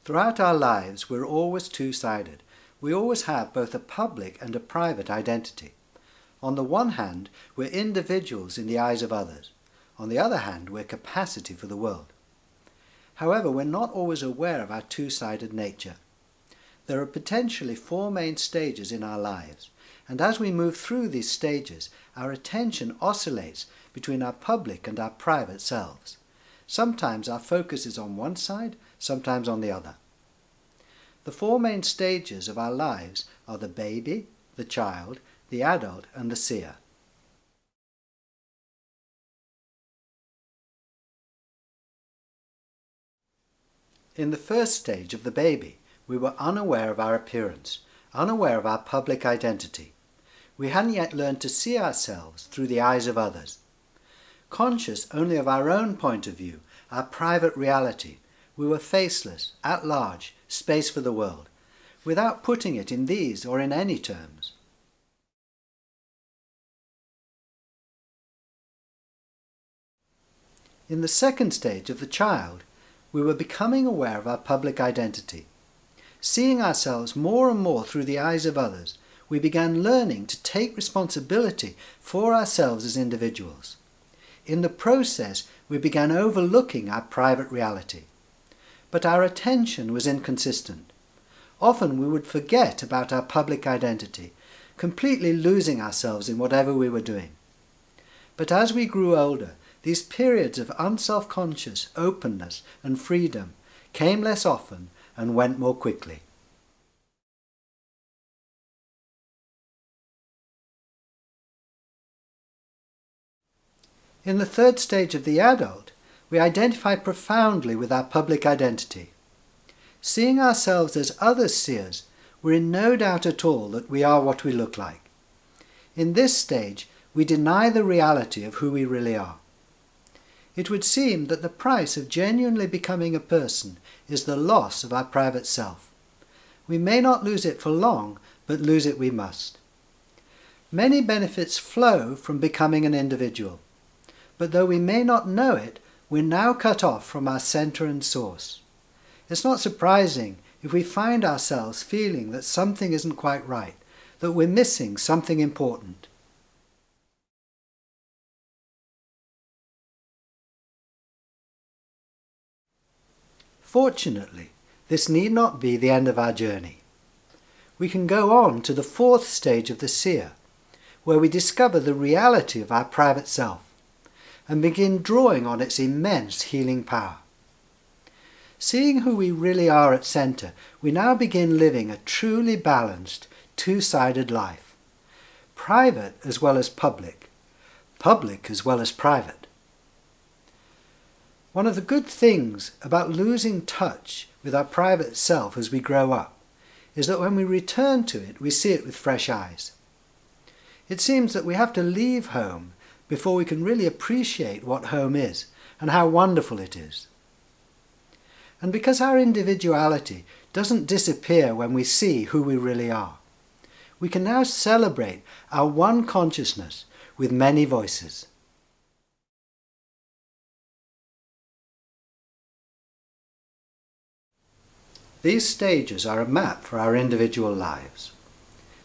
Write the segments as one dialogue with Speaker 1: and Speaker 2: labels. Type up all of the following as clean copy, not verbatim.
Speaker 1: Throughout our lives, we're always two-sided. We always have both a public and a private identity. On the one hand, we're individuals in the eyes of others. On the other hand, we're capacity for the world. However, we're not always aware of our two-sided nature. There are potentially four main stages in our lives, and as we move through these stages, our attention oscillates between our public and our private selves. Sometimes our focus is on one side, sometimes on the other. The four main stages of our lives are the baby, the child, the adult, and the seer. In the first stage of the baby, we were unaware of our appearance, unaware of our public identity. We hadn't yet learned to see ourselves through the eyes of others. Conscious only of our own point of view, our private reality, we were faceless, at large, space for the world, without putting it in these or in any terms. In the second stage of the child, we were becoming aware of our public identity. Seeing ourselves more and more through the eyes of others, we began learning to take responsibility for ourselves as individuals. In the process, we began overlooking our private reality. But our attention was inconsistent. Often we would forget about our public identity, completely losing ourselves in whatever we were doing. But as we grew older, these periods of unself-conscious openness and freedom came less often and went more quickly. In the third stage of the adult, we identify profoundly with our public identity. Seeing ourselves as others see us, we're in no doubt at all that we are what we look like. In this stage, we deny the reality of who we really are. It would seem that the price of genuinely becoming a person is the loss of our private self. We may not lose it for long, but lose it we must. Many benefits flow from becoming an individual, but though we may not know it, we're now cut off from our centre and source. It's not surprising if we find ourselves feeling that something isn't quite right, that we're missing something important. Fortunately, this need not be the end of our journey. We can go on to the fourth stage of the seer, where we discover the reality of our private self and begin drawing on its immense healing power. Seeing who we really are at centre, we now begin living a truly balanced, two-sided life. Private as well as public, public as well as private. One of the good things about losing touch with our private self as we grow up is that when we return to it, we see it with fresh eyes. It seems that we have to leave home before we can really appreciate what home is and how wonderful it is. And because our individuality doesn't disappear when we see who we really are, we can now celebrate our one consciousness with many voices. These stages are a map for our individual lives.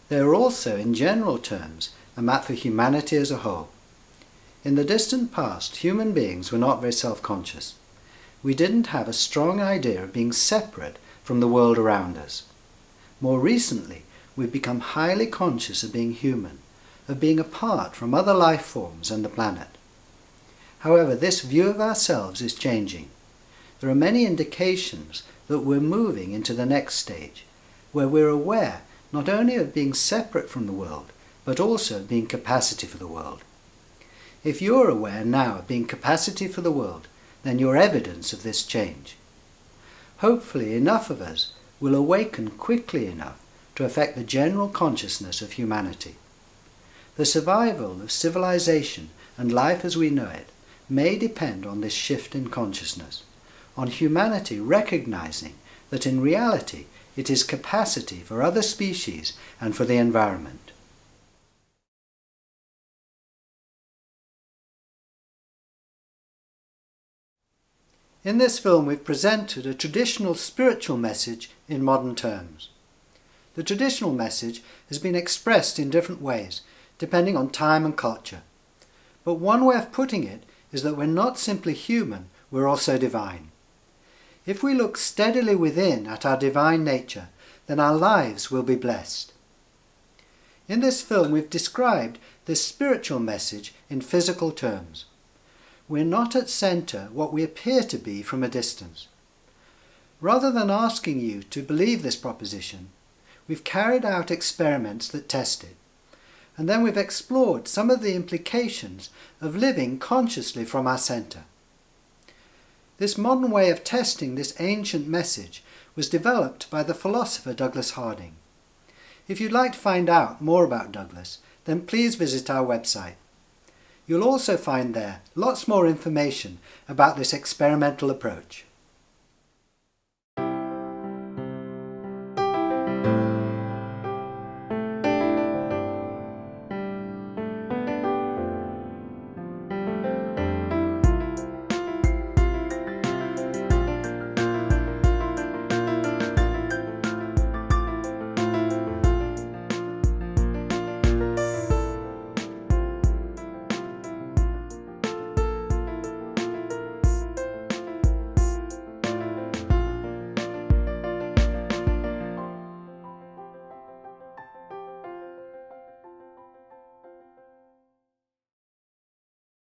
Speaker 1: They are also, in general terms, a map for humanity as a whole. In the distant past, human beings were not very self-conscious. We didn't have a strong idea of being separate from the world around us. More recently, we've become highly conscious of being human, of being apart from other life forms and the planet. However, this view of ourselves is changing. There are many indications that we're moving into the next stage, where we're aware not only of being separate from the world, but also of being capacity for the world. If you're aware now of being capacity for the world, then you're evidence of this change. Hopefully enough of us will awaken quickly enough to affect the general consciousness of humanity. The survival of civilization and life as we know it may depend on this shift in consciousness, on humanity recognizing that in reality it is capacity for other species and for the environment. In this film we've presented a traditional spiritual message in modern terms. The traditional message has been expressed in different ways, depending on time and culture. But one way of putting it is that we're not simply human, we're also divine. If we look steadily within at our divine nature, then our lives will be blessed. In this film we've described this spiritual message in physical terms. We're not at centre what we appear to be from a distance. Rather than asking you to believe this proposition, we've carried out experiments that test it, and then we've explored some of the implications of living consciously from our centre. This modern way of testing this ancient message was developed by the philosopher Douglas Harding. If you'd like to find out more about Douglas, then please visit our website. You'll also find there lots more information about this experimental approach.